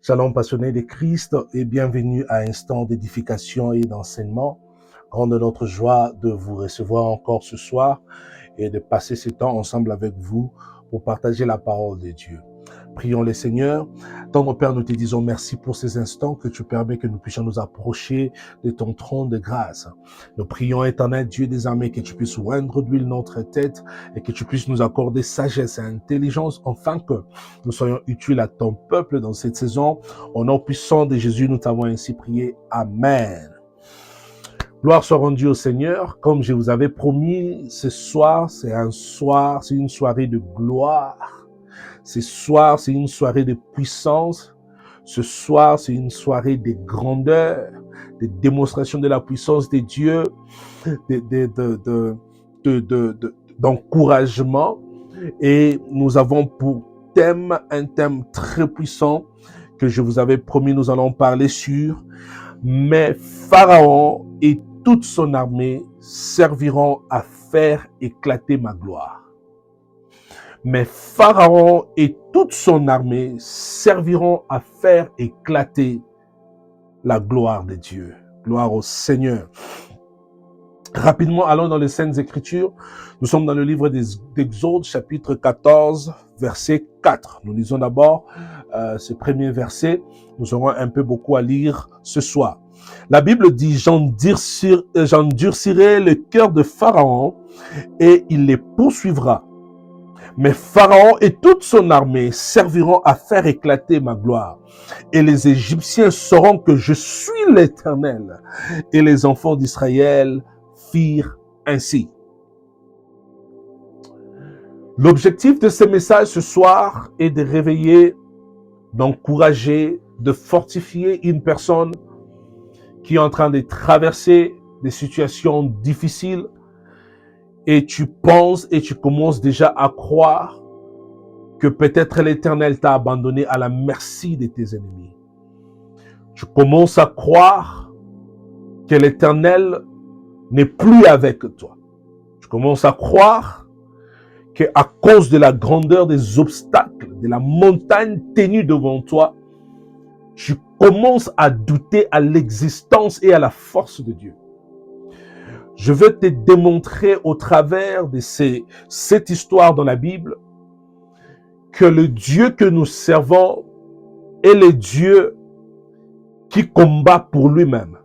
Shalom passionné de Christ et bienvenue à Instant d'édification et d'enseignement. Grande de notre joie de vous recevoir encore ce soir et de passer ce temps ensemble avec vous pour partager la parole de Dieu. Prions le Seigneur. Tendre Père, nous te disons merci pour ces instants que tu permets que nous puissions nous approcher de ton trône de grâce. Nous prions, éternel Dieu des armées, que tu puisses oindre d'huile notre tête et que tu puisses nous accorder sagesse et intelligence afin que nous soyons utiles à ton peuple dans cette saison. Au nom puissant de Jésus, nous t'avons ainsi prié. Amen. Gloire soit rendue au Seigneur. Comme je vous avais promis, ce soir, c'est une soirée de gloire. Ce soir, c'est une soirée de puissance. Ce soir, c'est une soirée de grandeur, de démonstration de la puissance de Dieu, d'encouragement. Et nous avons pour thème, un thème très puissant que je vous avais promis, nous allons parler sur « Mais Pharaon et toute son armée serviront à faire éclater ma gloire. » Mais Pharaon et toute son armée serviront à faire éclater la gloire de Dieu. Gloire au Seigneur. Rapidement, allons dans les Saintes Écritures. Nous sommes dans le livre d'Exode, chapitre 14, verset 4. Nous lisons d'abord ce premier verset. Nous aurons un peu beaucoup à lire ce soir. La Bible dit, j'endurcirai le cœur de Pharaon et il les poursuivra. Mais Pharaon et toute son armée serviront à faire éclater ma gloire. Et les Égyptiens sauront que je suis l'Éternel. Et les enfants d'Israël firent ainsi. L'objectif de ce message ce soir est de réveiller, d'encourager, de fortifier une personne qui est en train de traverser des situations difficiles. Et tu penses et tu commences déjà à croire que peut-être l'Éternel t'a abandonné à la merci de tes ennemis. Tu commences à croire que l'Éternel n'est plus avec toi. Tu commences à croire qu'à cause de la grandeur des obstacles, de la montagne tenue devant toi, tu commences à douter à l'existence et à la force de Dieu. Je veux te démontrer au travers de cette histoire dans la Bible que le Dieu que nous servons est le Dieu qui combat pour lui-même.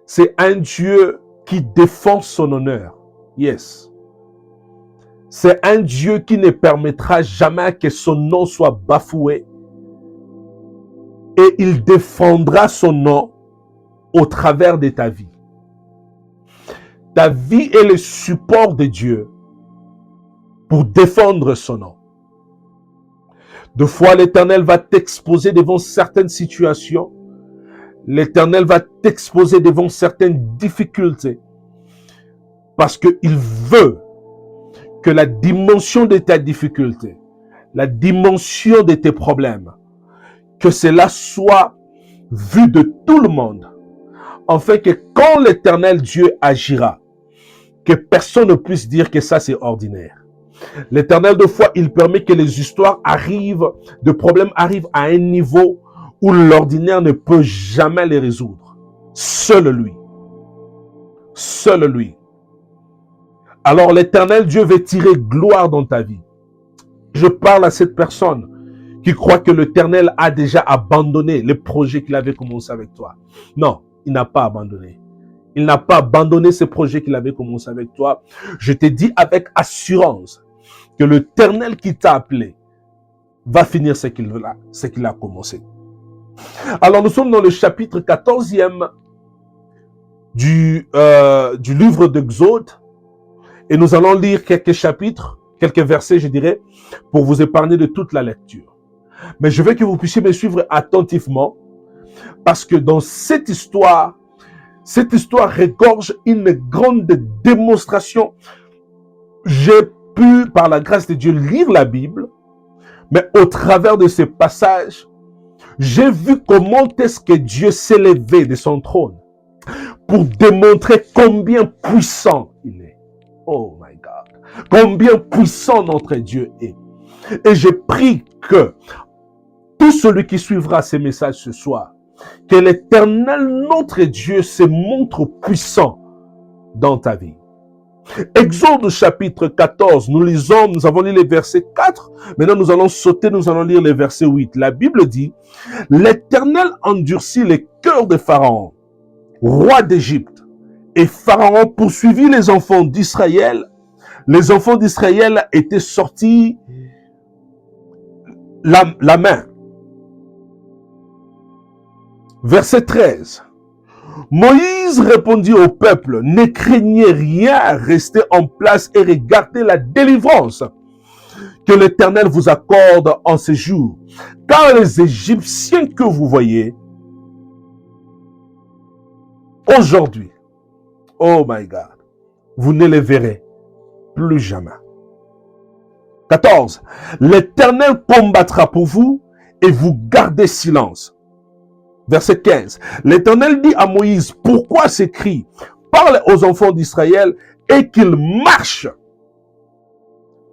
C'est un Dieu qui défend son honneur. Yes. C'est un Dieu qui ne permettra jamais que son nom soit bafoué. Et il défendra son nom au travers de ta vie. Ta vie est le support de Dieu pour défendre son nom. Deux fois, l'Éternel va t'exposer devant certaines situations. L'Éternel va t'exposer devant certaines difficultés. Parce qu'il veut que la dimension de ta difficulté, la dimension de tes problèmes, que cela soit vu de tout le monde. Afin que quand l'Éternel Dieu agira, que personne ne puisse dire que ça c'est ordinaire. L'Éternel, de fois, il permet que les histoires arrivent, de problèmes arrivent à un niveau où l'ordinaire ne peut jamais les résoudre. Seul lui. Seul lui. Alors l'Éternel Dieu veut tirer gloire dans ta vie. Je parle à cette personne qui croit que l'Éternel a déjà abandonné le projet qu'il avait commencé avec toi. Non, il n'a pas abandonné. Il n'a pas abandonné ce projet qu'il avait commencé avec toi. Je te dis avec assurance que l'Éternel qui t'a appelé va finir ce qu'il a commencé. Alors nous sommes dans le chapitre 14e du livre d'Exode et nous allons lire quelques chapitres, quelques versets je dirais, pour vous épargner de toute la lecture. Mais je veux que vous puissiez me suivre attentivement parce que dans cette histoire regorge une grande démonstration. J'ai pu, par la grâce de Dieu, lire la Bible, mais au travers de ces passages, j'ai vu comment est-ce que Dieu s'est levé de son trône pour démontrer combien puissant il est. Oh my God! Combien puissant notre Dieu est. Et j'ai pris que tout celui qui suivra ces messages ce soir, que l'Éternel, notre Dieu, se montre puissant dans ta vie. Exode chapitre 14, nous avons lu les versets 4, maintenant nous allons sauter, nous allons lire les versets 8. La Bible dit, l'Éternel endurcit les cœurs de Pharaon, roi d'Égypte, et Pharaon poursuivit les enfants d'Israël. Les enfants d'Israël étaient sortis la main. Verset 13. Moïse répondit au peuple, ne craignez rien, restez en place et regardez la délivrance que l'Éternel vous accorde en ces jours. Car les Égyptiens que vous voyez aujourd'hui, oh my God, vous ne les verrez plus jamais. 14. L'Éternel combattra pour vous et vous gardez silence. Verset 15. L'Éternel dit à Moïse, pourquoi ces cris? Parle aux enfants d'Israël et qu'ils marchent.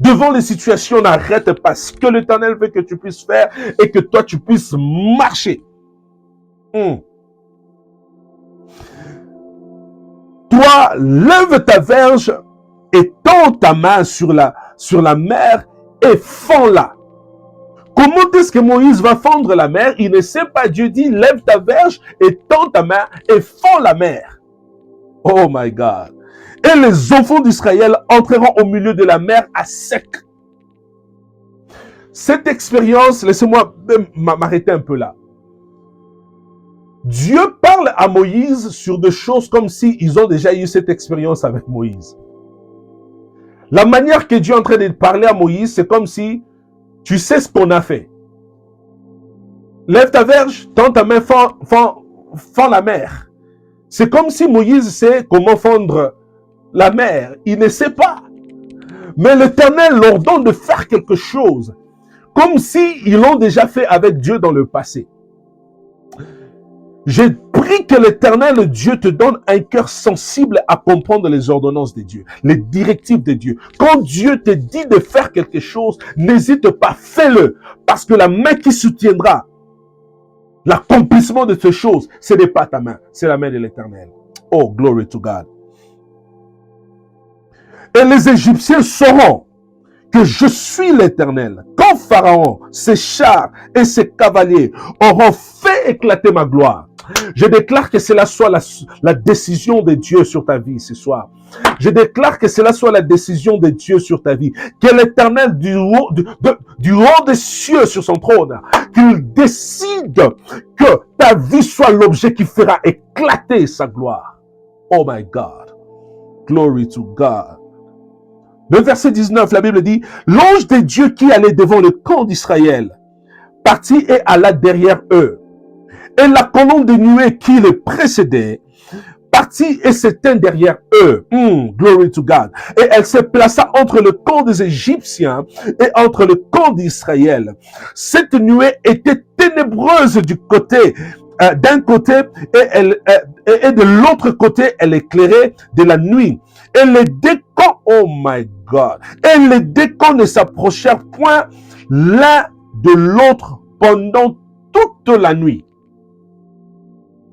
Devant les situations, n'arrête pas ce que l'Éternel veut que tu puisses faire et que toi tu puisses marcher. Toi, lève ta verge et tends ta main sur la mer et fends-la. Comment est-ce que Moïse va fendre la mer? Il ne sait pas. Dieu dit, lève ta verge et tends ta main et fends la mer. Oh my God. Et les enfants d'Israël entreront au milieu de la mer à sec. Cette expérience, laissez-moi m'arrêter un peu là. Dieu parle à Moïse sur des choses comme si ils ont déjà eu cette expérience avec Moïse. La manière que Dieu est en train de parler à Moïse, c'est comme si tu sais ce qu'on a fait. Lève ta verge, tends ta main, fends la mer. C'est comme si Moïse sait comment fendre la mer. Il ne sait pas. Mais l'Éternel leur donne de faire quelque chose. Comme s'ils l'ont déjà fait avec Dieu dans le passé. J'ai prie que l'Éternel Dieu te donne un cœur sensible à comprendre les ordonnances de Dieu, les directives de Dieu. Quand Dieu te dit de faire quelque chose, n'hésite pas, fais-le. Parce que la main qui soutiendra l'accomplissement de ces choses, ce n'est pas ta main, c'est la main de l'Éternel. Oh, glory to God. Et les Égyptiens sauront que je suis l'Éternel. Quand Pharaon, ses chars et ses cavaliers auront fait éclater ma gloire, je déclare que cela soit la décision de Dieu sur ta vie ce soir. Je déclare que cela soit la décision de Dieu sur ta vie. Que l'Éternel du haut des cieux sur son trône, qu'il décide que ta vie soit l'objet qui fera éclater sa gloire. Oh my God. Glory to God. Le verset 19, la Bible dit, l'ange de Dieu qui allait devant le camp d'Israël partit et alla derrière eux. Et la colonne de nuée qui les précédait partit et s'éteint derrière eux. Glory to God. Et elle se plaça entre le camp des Égyptiens et entre le camp d'Israël. Cette nuée était ténébreuse du côté, d'un côté, et de l'autre côté, elle éclairait de la nuit. Et les deux camps, oh my God, et les deux camps ne s'approchèrent point l'un de l'autre pendant toute la nuit.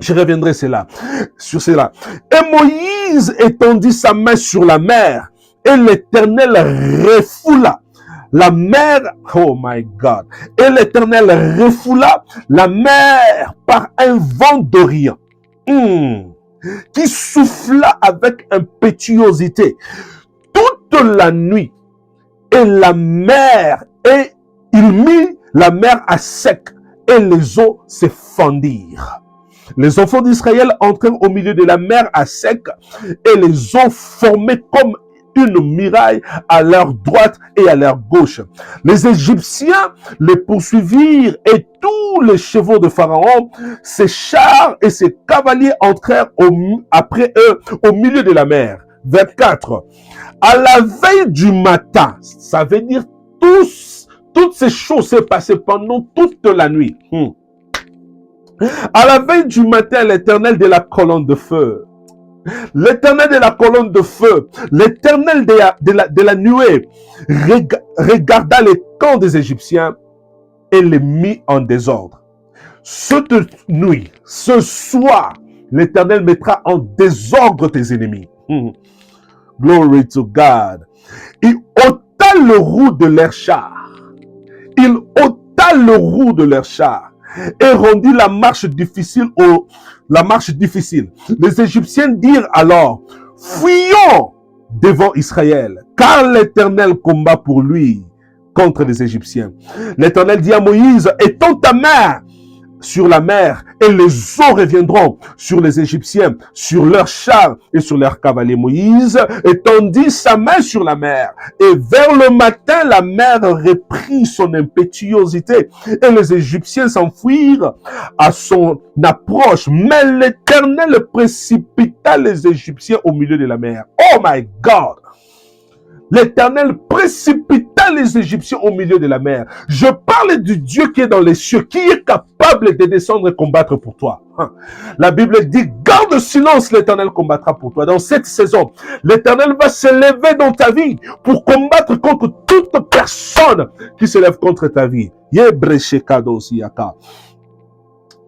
Je reviendrai sur cela. Et Moïse étendit sa main sur la mer, et l'Éternel refoula la mer, oh my God, et l'Éternel refoula la mer par un vent d'Orient, qui souffla avec impétuosité toute la nuit, et la mer, et il mit la mer à sec, et les eaux se fendirent. Les enfants d'Israël entrèrent au milieu de la mer à sec, et les eaux formaient comme une muraille à leur droite et à leur gauche. Les Égyptiens les poursuivirent, et tous les chevaux de Pharaon, ses chars et ses cavaliers entrèrent après eux au milieu de la mer. 24. À la veille du matin, ça veut dire toutes ces choses s'est passées pendant toute la nuit. À la veille du matin, l'Éternel de la colonne de feu, l'Éternel de la colonne de feu, l'Éternel de la nuée regarda les camps des Égyptiens et les mit en désordre. Cette nuit, ce soir, l'Éternel mettra en désordre tes ennemis. Glory to God. Il ôta le roue de leur char. Il ôta le roue de leur char et rendit la marche difficile. Les Égyptiens dirent alors, fuyons devant Israël, car l'Éternel combat pour lui contre les Égyptiens. L'Éternel dit à Moïse, étends ta main sur la mer, et les eaux reviendront sur les Égyptiens, sur leurs chars et sur leurs cavaliers. Moïse étendit sa main sur la mer, et vers le matin, la mer reprit son impétuosité, et les Égyptiens s'enfuirent à son approche. Mais l'Éternel précipita les Égyptiens au milieu de la mer. Oh my God! L'Éternel précipita les Égyptiens au milieu de la mer. Je parle du Dieu qui est dans les cieux, qui est capable de descendre et combattre pour toi. La Bible dit, garde silence, l'Éternel combattra pour toi. Dans cette saison, l'Éternel va se lever dans ta vie pour combattre contre toute personne qui se lève contre ta vie.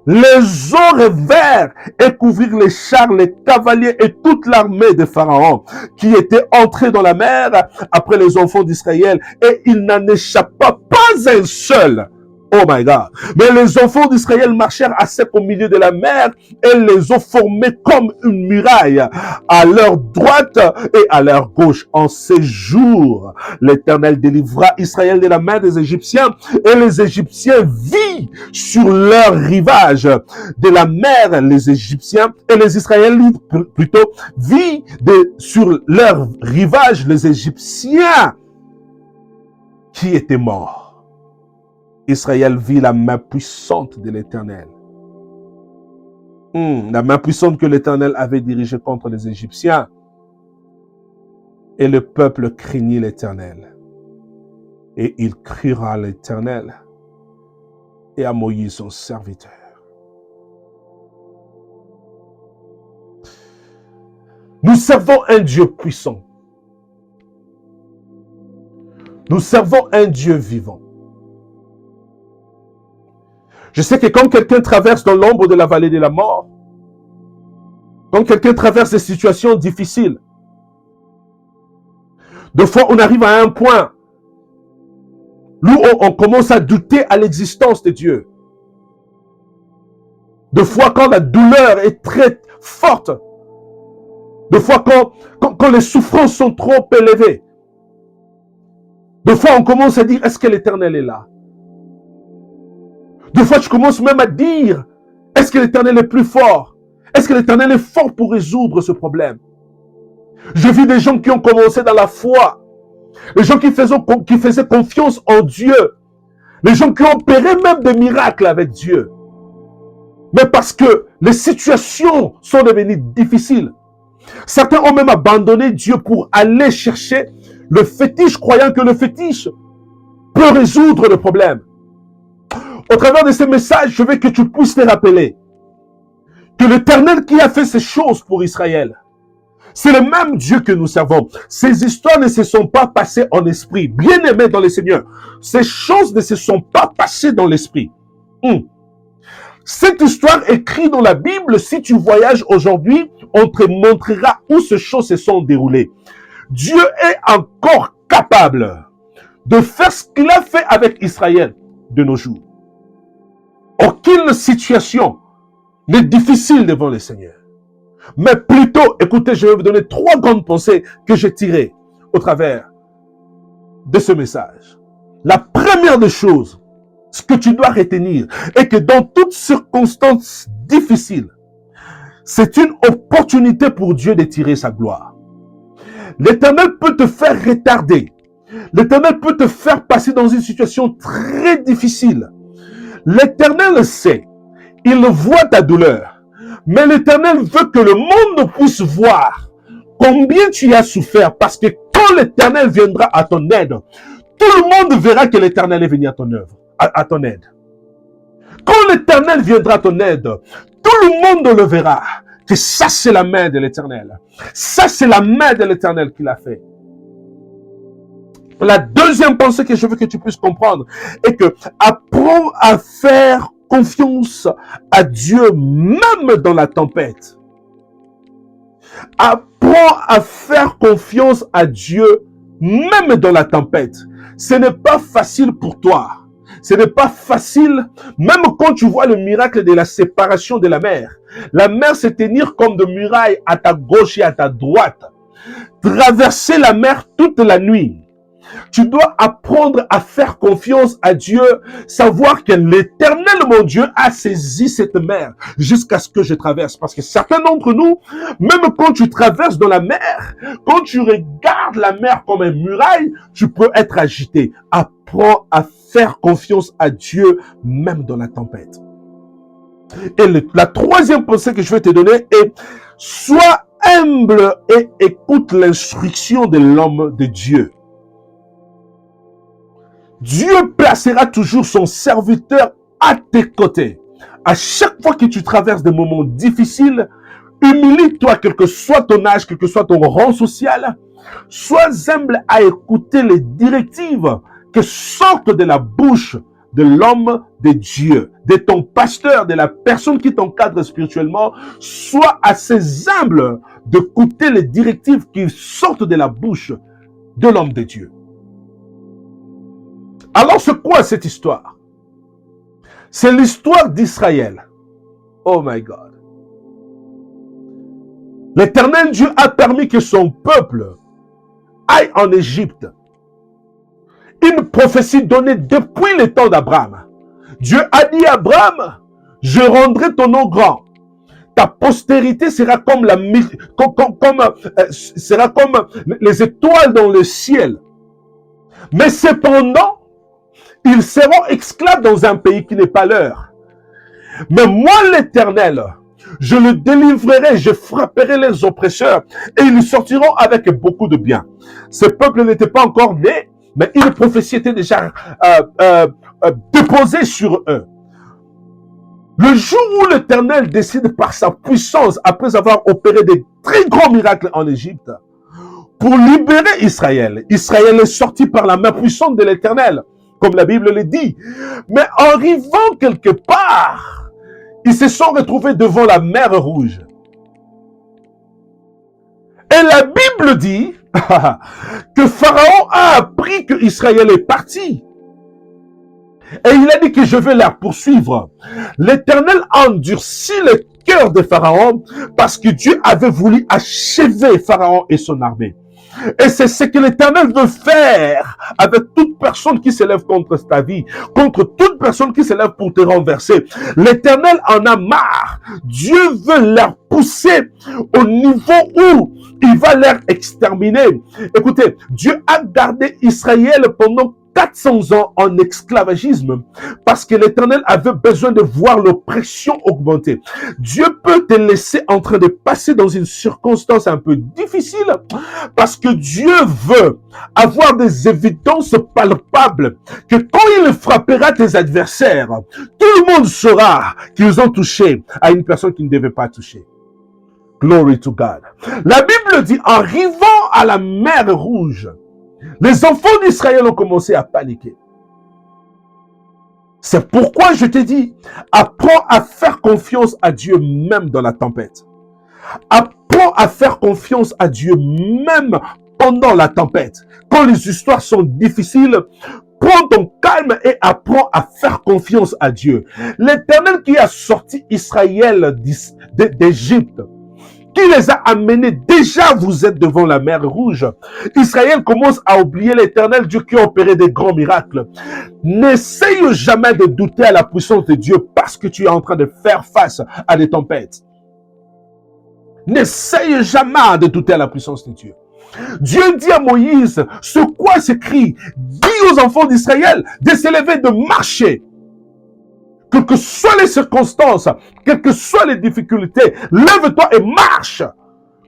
Les eaux revers et couvrirent les chars, les cavaliers et toute l'armée de Pharaon qui était entrée dans la mer après les enfants d'Israël, et il n'en échappa pas un seul. Oh my God. Mais les enfants d'Israël marchèrent à sec au milieu de la mer, et les eaux formaient comme une muraille à leur droite et à leur gauche. En ces jours, l'Éternel délivra Israël de la main des Égyptiens, et les Égyptiens virent sur leur rivage de la mer les Égyptiens, et les Israélites plutôt virent sur leur rivage les Égyptiens qui étaient morts. Israël vit la main puissante de l'Éternel. La main puissante que l'Éternel avait dirigée contre les Égyptiens. Et le peuple craignit l'Éternel. Et il criera à l'Éternel et à Moïse son serviteur. Nous servons un Dieu puissant. Nous servons un Dieu vivant. Je sais que quand quelqu'un traverse dans l'ombre de la vallée de la mort, quand quelqu'un traverse des situations difficiles, des fois on arrive à un point où on commence à douter à l'existence de Dieu. Des fois quand la douleur est très forte, des fois quand les souffrances sont trop élevées, des fois on commence à dire, est-ce que l'Éternel est là? Des fois, tu commences même à dire, est-ce que l'Éternel est plus fort? Est-ce que l'Éternel est fort pour résoudre ce problème? J'ai vu des gens qui ont commencé dans la foi, les gens qui faisaient confiance en Dieu, les gens qui ont opéré même des miracles avec Dieu. Mais parce que les situations sont devenues difficiles, certains ont même abandonné Dieu pour aller chercher le fétiche, croyant que le fétiche peut résoudre le problème. Au travers de ces messages, je veux que tu puisses te rappeler que l'Éternel qui a fait ces choses pour Israël, c'est le même Dieu que nous servons. Ces histoires ne se sont pas passées en esprit. Bien-aimés dans le Seigneur, ces choses ne se sont pas passées dans l'esprit. Cette histoire écrite dans la Bible, si tu voyages aujourd'hui, on te montrera où ces choses se sont déroulées. Dieu est encore capable de faire ce qu'il a fait avec Israël de nos jours. Aucune situation n'est difficile devant le Seigneur. Mais plutôt, écoutez, je vais vous donner 3 grandes pensées que j'ai tirées au travers de ce message. La première des choses, ce que tu dois retenir, est que dans toutes circonstances difficiles, c'est une opportunité pour Dieu de tirer sa gloire. L'Éternel peut te faire retarder. L'Éternel peut te faire passer dans une situation très difficile. L'Éternel sait, il voit ta douleur, mais l'Éternel veut que le monde puisse voir combien tu as souffert, parce que quand l'Éternel viendra à ton aide, tout le monde verra que l'Éternel est venu à ton œuvre, à ton aide. Quand l'Éternel viendra à ton aide, tout le monde le verra, que ça c'est la main de l'Éternel. Ça c'est la main de l'Éternel qui l'a fait. La deuxième pensée que je veux que tu puisses comprendre est que apprends à faire confiance à Dieu même dans la tempête. Apprends à faire confiance à Dieu même dans la tempête. Ce n'est pas facile pour toi. Ce n'est pas facile, même quand tu vois le miracle de la séparation de la mer. La mer se tenir comme de murailles à ta gauche et à ta droite. Traverser la mer toute la nuit. Tu dois apprendre à faire confiance à Dieu, savoir que l'Éternel, mon Dieu, a saisi cette mer jusqu'à ce que je traverse. Parce que certains d'entre nous, même quand tu traverses dans la mer, quand tu regardes la mer comme une muraille, tu peux être agité. Apprends à faire confiance à Dieu, même dans la tempête. Et la troisième pensée que je vais te donner est, sois humble et écoute l'instruction de l'homme de Dieu. Dieu placera toujours son serviteur à tes côtés. À chaque fois que tu traverses des moments difficiles, humilie-toi, quel que soit ton âge, quel que soit ton rang social. Sois humble à écouter les directives qui sortent de la bouche de l'homme de Dieu, de ton pasteur, de la personne qui t'encadre spirituellement. Sois assez humble d'écouter les directives qui sortent de la bouche de l'homme de Dieu. Alors, c'est quoi cette histoire? C'est l'histoire d'Israël. Oh my God. L'Éternel Dieu a permis que son peuple aille en Égypte. Une prophétie donnée depuis le temps d'Abraham. Dieu a dit à Abraham, je rendrai ton nom grand. Ta postérité sera comme les étoiles dans le ciel. Mais cependant, ils seront esclaves dans un pays qui n'est pas leur. Mais moi, l'Éternel, je le délivrerai, je frapperai les oppresseurs et ils sortiront avec beaucoup de bien. Ce peuple n'était pas encore né, mais une prophétie était déjà déposée sur eux. Le jour où l'Éternel décide par sa puissance, après avoir opéré des très grands miracles en Égypte, pour libérer Israël, Israël est sorti par la main puissante de l'Éternel, comme la Bible le dit. Mais en arrivant quelque part, ils se sont retrouvés devant la mer Rouge. Et la Bible dit que Pharaon a appris que Israël est parti. Et il a dit que je vais la poursuivre. L'Éternel endurcit le cœur de Pharaon parce que Dieu avait voulu achever Pharaon et son armée. Et c'est ce que l'Éternel veut faire avec toute personne qui s'élève contre ta vie, contre toute personne qui s'élève pour te renverser. L'Éternel en a marre. Dieu veut leur pousser au niveau où il va leur exterminer. Écoutez, Dieu a gardé Israël pendant 400 ans en esclavagisme parce que l'Éternel avait besoin de voir l'oppression augmenter. Dieu peut te laisser en train de passer dans une circonstance un peu difficile parce que Dieu veut avoir des évidences palpables que quand il frappera tes adversaires, tout le monde saura qu'ils ont touché à une personne qui ne devait pas toucher. Glory to God. La Bible dit, en arrivant à la mer Rouge, les enfants d'Israël ont commencé à paniquer. C'est pourquoi je te dis, apprends à faire confiance à Dieu même dans la tempête. Apprends à faire confiance à Dieu même pendant la tempête. Quand les histoires sont difficiles, prends ton calme et apprends à faire confiance à Dieu. L'Éternel qui a sorti Israël d'Égypte, qui les a amenés, déjà vous êtes devant la mer Rouge. Israël commence à oublier l'Éternel Dieu qui a opéré des grands miracles. N'essaye jamais de douter à la puissance de Dieu parce que tu es en train de faire face à des tempêtes. N'essaye jamais de douter à la puissance de Dieu. Dieu dit à Moïse, sur quoi s'écrit, dis aux enfants d'Israël de s'élever, de marcher. Quelles que soient les circonstances, quelles que soient les difficultés, lève-toi et marche.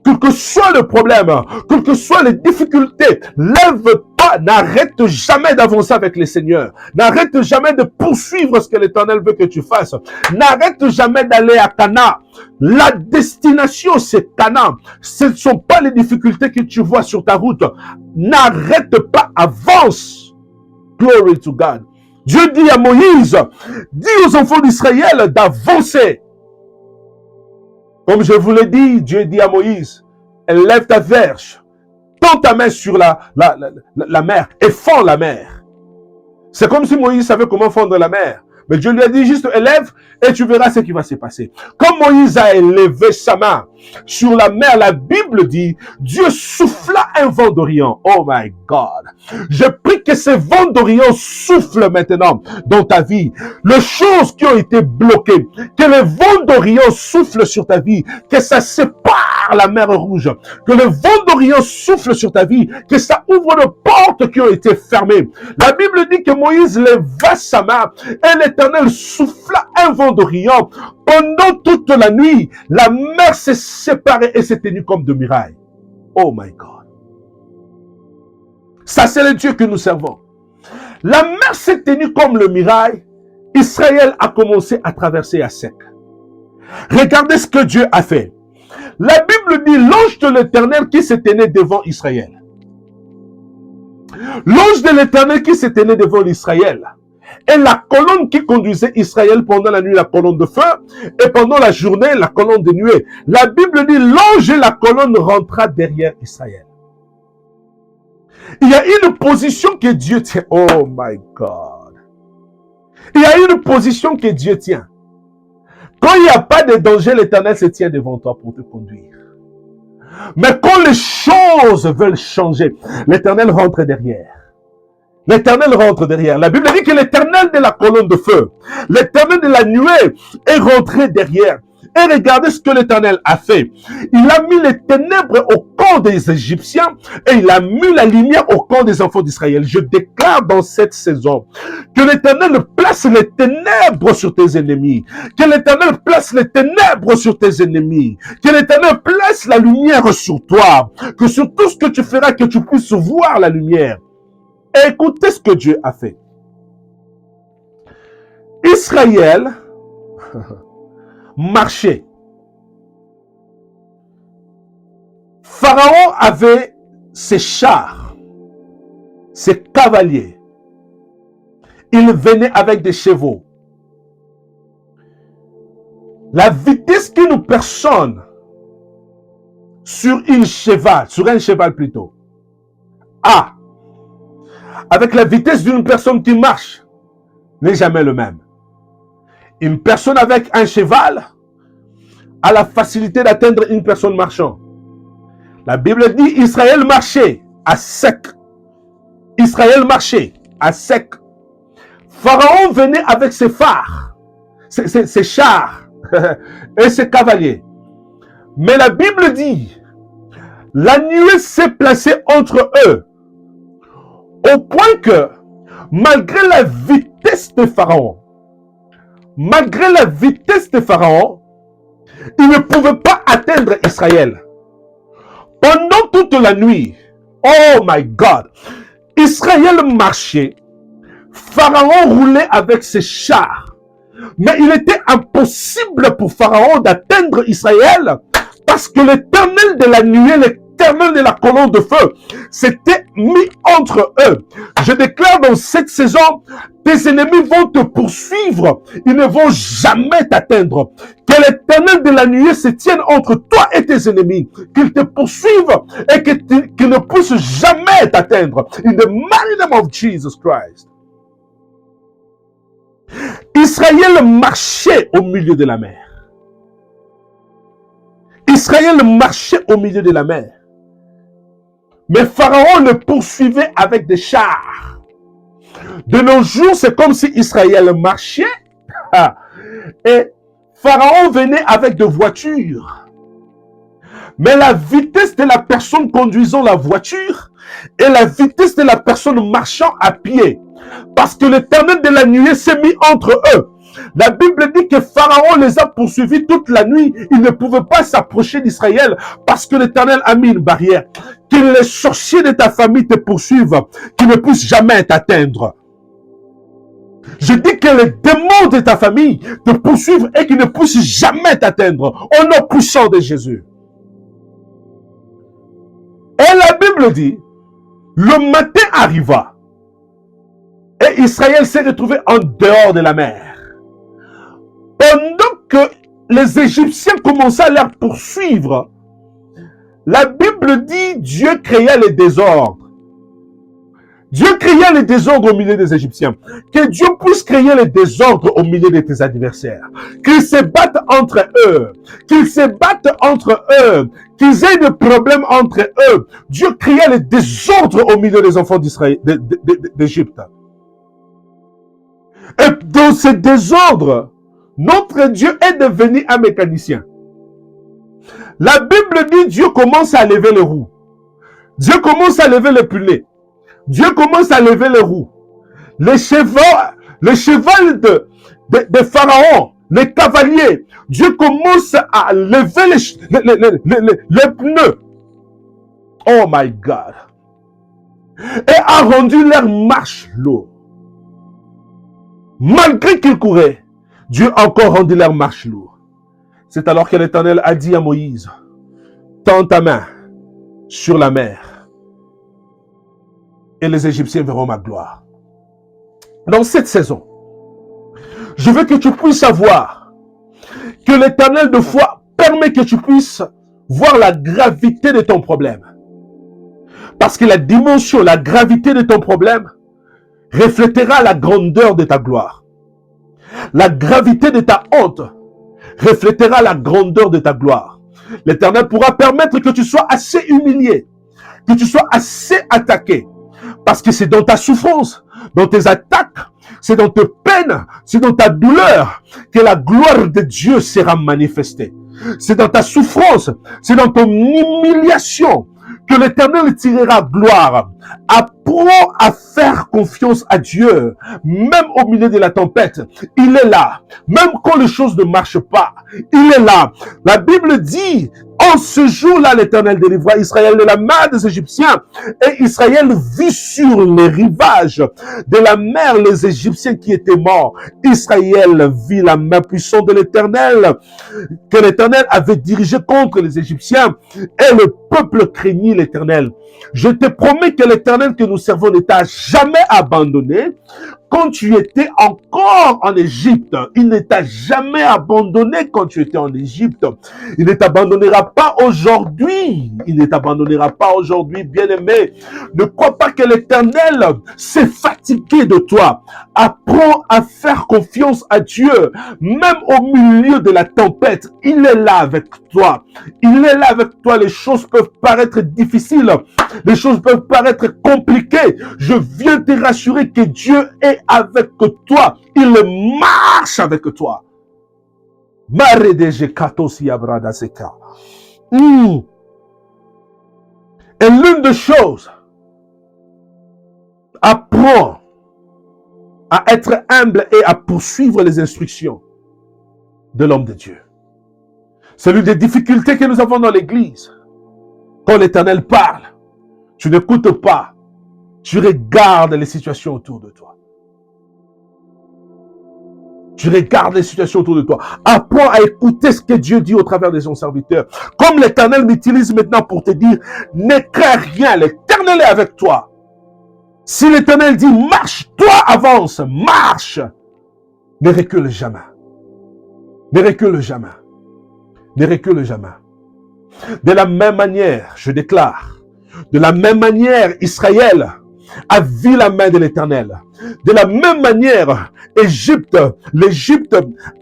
quel que soit le problème, quelles que soient les difficultés, lève-toi, n'arrête jamais d'avancer avec le Seigneur. N'arrête jamais de poursuivre ce que l'Éternel veut que tu fasses. N'arrête jamais d'aller à Cana. La destination, c'est Cana. Ce ne sont pas les difficultés que tu vois sur ta route. N'arrête pas, avance. Glory to God. Dieu dit à Moïse, dis aux enfants d'Israël d'avancer. Comme je vous l'ai dit, Dieu dit à Moïse, lève ta verge, tends ta main sur la mer et fends la mer. C'est comme si Moïse savait comment fendre la mer. Mais Dieu lui a dit juste élève et tu verras ce qui va se passer. Comme Moïse a élevé sa main sur la mer, la Bible dit, Dieu souffla un vent d'Orient. Oh my God. Je prie que ce vent d'Orient souffle maintenant dans ta vie. Les choses qui ont été bloquées, que le vent d'Orient souffle sur ta vie, que ça sépare la mer Rouge, que le vent d'Orient souffle sur ta vie, que ça ouvre les portes qui ont été fermées. La Bible dit que Moïse leva sa main et l'Éternel souffla un vent d'Orient. Pendant toute la nuit, la mer s'est séparée et s'est tenue comme de murailles. Oh my God. Ça, c'est le Dieu que nous servons. La mer s'est tenue comme le muraille. Israël a commencé à traverser à sec. Regardez ce que Dieu a fait. La Bible dit l'ange de l'Éternel qui se tenait devant Israël. L'ange de l'Éternel qui se tenait devant l'Israël. Et la colonne qui conduisait Israël pendant la nuit, la colonne de feu, et pendant la journée, la colonne de nuée. La Bible dit l'ange et la colonne rentra derrière Israël. Il y a une position que Dieu tient. Oh my God. Il y a une position que Dieu tient. Quand il n'y a pas de danger, l'Éternel se tient devant toi pour te conduire. Mais quand les choses veulent changer, l'Éternel rentre derrière. L'Éternel rentre derrière. La Bible dit que l'Éternel de la colonne de feu, l'Éternel de la nuée est rentré derrière. Et regardez ce que l'Éternel a fait. Il a mis les ténèbres au camp des Égyptiens et il a mis la lumière au camp des enfants d'Israël. Je déclare dans cette saison que l'Éternel place les ténèbres sur tes ennemis. Que l'Éternel place les ténèbres sur tes ennemis. Que l'Éternel place la lumière sur toi. Que sur tout ce que tu feras, que tu puisses voir la lumière. Et écoutez ce que Dieu a fait. Israël marchait. Pharaon avait ses chars, ses cavaliers. Il venait avec des chevaux. La vitesse qu'une personne sur un cheval plutôt, a, avec la vitesse d'une personne qui marche, n'est jamais le même. Une personne avec un cheval a la facilité d'atteindre une personne marchant. La Bible dit Israël marchait à sec. Israël marchait à sec. Pharaon venait avec ses phares, ses chars et ses cavaliers. Mais la Bible dit la nuée s'est placée entre eux au point que malgré la vitesse de Pharaon, il ne pouvait pas atteindre Israël. Pendant toute la nuit, oh my God, Israël marchait, Pharaon roulait avec ses chars. Mais il était impossible pour Pharaon d'atteindre Israël parce que l'Éternel de la nuée, l'Éternel de la colonne de feu s'était mis entre eux. Je déclare dans cette saison, tes ennemis vont te poursuivre. Ils ne vont jamais t'atteindre. Que l'Éternel de la nuée se tienne entre toi et tes ennemis. Qu'ils te poursuivent et qu'ils ne puissent jamais t'atteindre. In the mighty name of Jesus Christ. Israël marchait au milieu de la mer. Israël marchait au milieu de la mer. Mais Pharaon le poursuivait avec des chars. De nos jours, c'est comme si Israël marchait et Pharaon venait avec des voitures. Mais la vitesse de la personne conduisant la voiture et la vitesse de la personne marchant à pied. Parce que l'Éternel de la nuée s'est mis entre eux. La Bible dit que Pharaon Pharaon les a poursuivis toute la nuit. Ils ne pouvaient pas s'approcher d'Israël parce que l'Éternel a mis une barrière. Que les sorciers de ta famille te poursuivent, qu'ils ne puissent jamais t'atteindre. Je dis que les démons de ta famille te poursuivent et qu'ils ne puissent jamais t'atteindre. Au nom puissant de Jésus. Et la Bible dit, le matin arriva et Israël s'est retrouvé en dehors de la mer. Pendant que les Égyptiens commençaient à les poursuivre, la Bible dit Dieu créa les désordres. Dieu créa les désordres au milieu des Égyptiens. Que Dieu puisse créer les désordres au milieu de tes adversaires. Qu'ils se battent entre eux. Qu'ils se battent entre eux. Qu'ils aient des problèmes entre eux. Dieu créa les désordres au milieu des enfants d'Israël, d'Égypte. Et dans ces désordres, notre Dieu est devenu un mécanicien. La Bible dit Dieu commence à lever les roues. Dieu commence à lever les pulets. Dieu commence à lever les roues. Les cheval de Pharaon, les cavaliers, Dieu commence à lever les pneus. Oh my God. Et a rendu leur marche lourde. Malgré qu'ils couraient, Dieu a encore rendu leur marche lourde. C'est alors que l'Éternel a dit à Moïse, tends ta main sur la mer et les Égyptiens verront ma gloire. Dans cette saison, je veux que tu puisses savoir que l'Éternel de foi permet que tu puisses voir la gravité de ton problème. Parce que la dimension, la gravité de ton problème reflétera la grandeur de ta gloire. La gravité de ta honte reflétera la grandeur de ta gloire. L'Éternel pourra permettre que tu sois assez humilié, que tu sois assez attaqué. Parce que c'est dans ta souffrance, dans tes attaques, c'est dans tes peines, c'est dans ta douleur que la gloire de Dieu sera manifestée. C'est dans ta souffrance, c'est dans ton humiliation que l'Éternel tirera gloire. Apprends à faire confiance à Dieu, même au milieu de la tempête. Il est là. Même quand les choses ne marchent pas, il est là. La Bible dit, en ce jour-là, l'Éternel délivra Israël de la main des Égyptiens. Et Israël vit sur les rivages de la mer les Égyptiens qui étaient morts. Israël vit la main puissante de l'Éternel, que l'Éternel avait dirigé contre les Égyptiens. Et le peuple craignit l'Éternel. Je te promets que l'Éternel que nous servons ne t'a jamais abandonné. Quand tu étais encore en Égypte, il ne t'a jamais abandonné quand tu étais en Égypte. Il ne t'abandonnera pas aujourd'hui. Il ne t'abandonnera pas aujourd'hui, bien-aimé. Ne crois pas que l'Éternel s'est fatigué de toi. Apprends à faire confiance à Dieu. Même au milieu de la tempête, il est là avec toi. Il est là avec toi. Les choses peuvent paraître difficiles. Les choses peuvent paraître compliquées. Je viens te rassurer que Dieu est avec toi. Il marche avec toi. Et l'une des choses, apprends à être humble et à poursuivre les instructions de l'homme de Dieu. C'est l'une des difficultés que nous avons dans l'église. Quand l'Éternel parle, tu n'écoutes pas. Tu regardes les situations autour de toi. Tu regardes les situations autour de toi. Apprends à écouter ce que Dieu dit au travers de son serviteur. Comme l'Éternel m'utilise maintenant pour te dire, ne crains rien, l'Éternel est avec toi. Si l'Éternel dit, marche, toi avance, marche. Ne recule jamais. Ne recule jamais. Ne recule jamais. De la même manière, je déclare, de la même manière, Israël a vu la main de l'Éternel. De la même manière, l'Égypte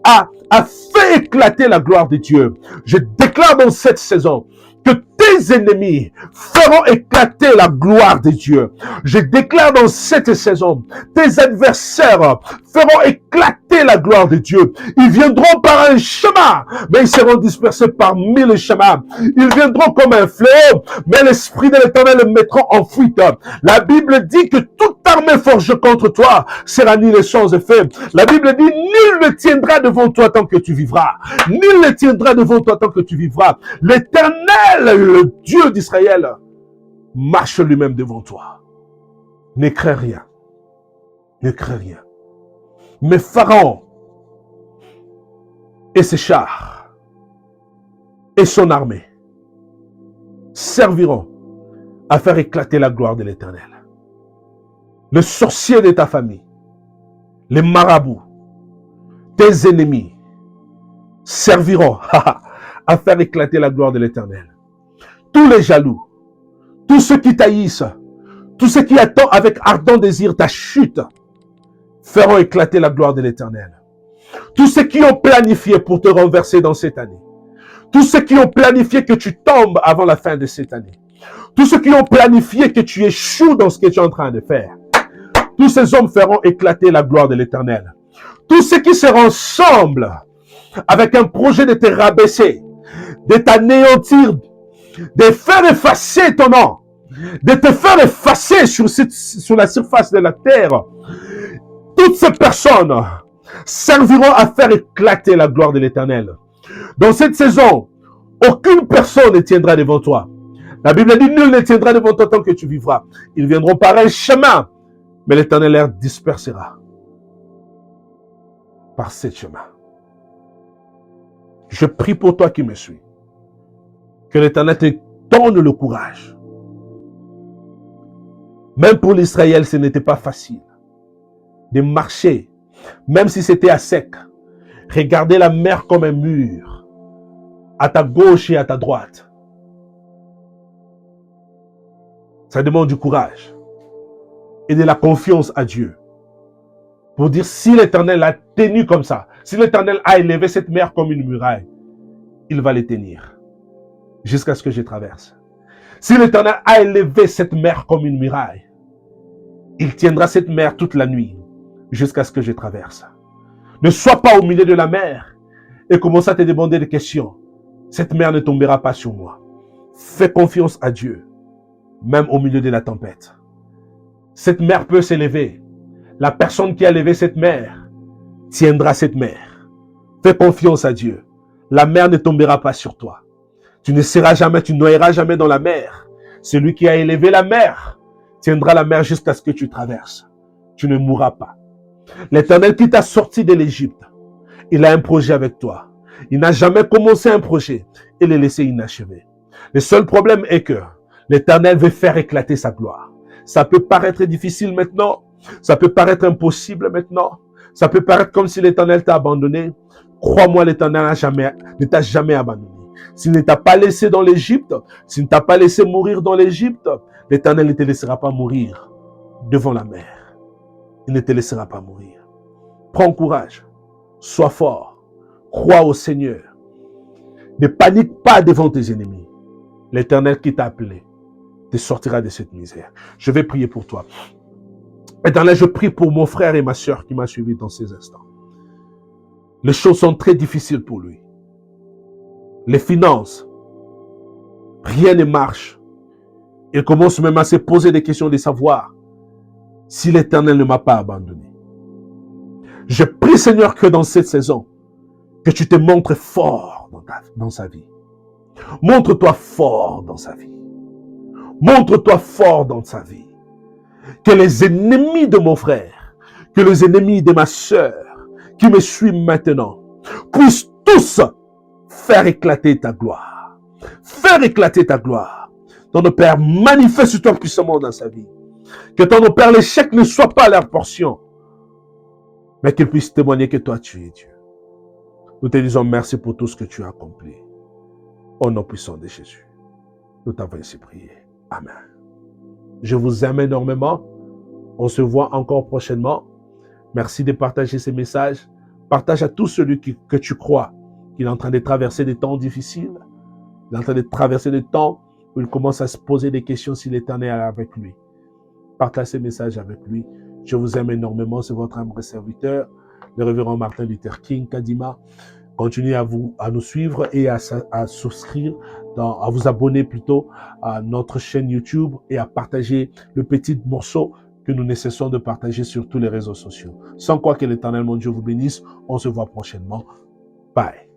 a fait éclater la gloire de Dieu. Je déclare dans cette saison que tes tes ennemis feront éclater la gloire de Dieu. Je déclare dans cette saison, tes adversaires feront éclater la gloire de Dieu. Ils viendront par un chemin, mais ils seront dispersés par 1000 chemins. Ils viendront comme un fléau, mais l'Esprit de l'Éternel les mettra en fuite. La Bible dit que toute armée forgée contre toi sera nulle sans effet. La Bible dit, nul ne tiendra devant toi tant que tu vivras. Nul ne tiendra devant toi tant que tu vivras. L'Éternel, le Dieu d'Israël, marche lui-même devant toi. Ne crains rien. Ne crains rien. Mais Pharaon et ses chars et son armée serviront à faire éclater la gloire de l'Éternel. Le sorcier de ta famille, les marabouts, tes ennemis serviront à faire éclater la gloire de l'Éternel. Tous les jaloux, tous ceux qui taillissent, tous ceux qui attendent avec ardent désir ta chute, feront éclater la gloire de l'Éternel. Tous ceux qui ont planifié pour te renverser dans cette année, tous ceux qui ont planifié que tu tombes avant la fin de cette année, tous ceux qui ont planifié que tu échoues dans ce que tu es en train de faire, tous ces hommes feront éclater la gloire de l'Éternel. Tous ceux qui se rassemblent avec un projet de te rabaisser, de t'anéantir, de faire effacer ton nom, de te faire effacer sur la surface de la terre, toutes ces personnes serviront à faire éclater la gloire de l'Éternel. Dans cette saison, aucune personne ne tiendra devant toi. La Bible dit, nul ne tiendra devant toi tant que tu vivras. Ils viendront par un chemin, mais l'Éternel les dispersera par ce chemin. Je prie pour toi qui me suis, que l'Éternel te donne le courage. Même pour l'Israël, ce n'était pas facile de marcher, même si c'était à sec. Regardez la mer comme un mur, à ta gauche et à ta droite. Ça demande du courage et de la confiance à Dieu. Pour dire, si l'Éternel a tenu comme ça, si l'Éternel a élevé cette mer comme une muraille, il va les tenir jusqu'à ce que je traverse. Si l'Éternel a élevé cette mer comme une muraille, il tiendra cette mer toute la nuit jusqu'à ce que je traverse. Ne sois pas au milieu de la mer et commence à te demander des questions. Cette mer ne tombera pas sur moi. Fais confiance à Dieu, même au milieu de la tempête. Cette mer peut s'élever. La personne qui a levé cette mer tiendra cette mer. Fais confiance à Dieu. La mer ne tombera pas sur toi. Tu ne seras jamais, tu noyeras jamais dans la mer. Celui qui a élevé la mer tiendra la mer jusqu'à ce que tu traverses. Tu ne mourras pas. L'Éternel qui t'a sorti de l'Égypte, il a un projet avec toi. Il n'a jamais commencé un projet et le laissé inachevé. Le seul problème est que l'Éternel veut faire éclater sa gloire. Ça peut paraître difficile maintenant. Ça peut paraître impossible maintenant. Ça peut paraître comme si l'Éternel t'a abandonné. Crois-moi, l'Éternel ne t'a jamais abandonné. S'il ne t'a pas laissé dans l'Égypte, s'il ne t'a pas laissé mourir dans l'Égypte, l'Éternel ne te laissera pas mourir devant la mer. Il ne te laissera pas mourir. Prends courage. Sois fort. Crois au Seigneur. Ne panique pas devant tes ennemis. L'Éternel qui t'a appelé te sortira de cette misère. Je vais prier pour toi. Éternel, je prie pour mon frère et ma soeur qui m'a suivi dans ces instants. Les choses sont très difficiles pour lui. Les finances, rien ne marche. Il commence même à se poser des questions de savoir si l'Éternel ne m'a pas abandonné. Je prie, Seigneur, que dans cette saison, que tu te montres fort dans sa vie. Montre-toi fort dans sa vie. Montre-toi fort dans sa vie. Que les ennemis de mon frère, que les ennemis de ma sœur, qui me suivent maintenant, puissent tous faire éclater ta gloire. Faire éclater ta gloire. Ton Père, manifeste-toi puissamment dans sa vie. Que ton Père, l'échec ne soit pas leur portion, mais qu'ils puissent témoigner que toi, tu es Dieu. Nous te disons merci pour tout ce que tu as accompli. Au nom puissant de Jésus. Nous t'avons ainsi prié. Amen. Je vous aime énormément. On se voit encore prochainement. Merci de partager ces messages. Partage à tous celui que tu crois qu'il est en train de traverser des temps difficiles. Il est en train de traverser des temps où il commence à se poser des questions si l'Éternel est avec lui. Partage ces messages avec lui. Je vous aime énormément. C'est votre humble serviteur, le révérend Martin Luther King Kadima. Continuez à nous suivre et à souscrire, à vous abonner plutôt à notre chaîne YouTube et à partager le petit morceau que nous ne cessons de partager sur tous les réseaux sociaux. Sans quoi que l'Éternel, mon Dieu, vous bénisse. On se voit prochainement. Bye.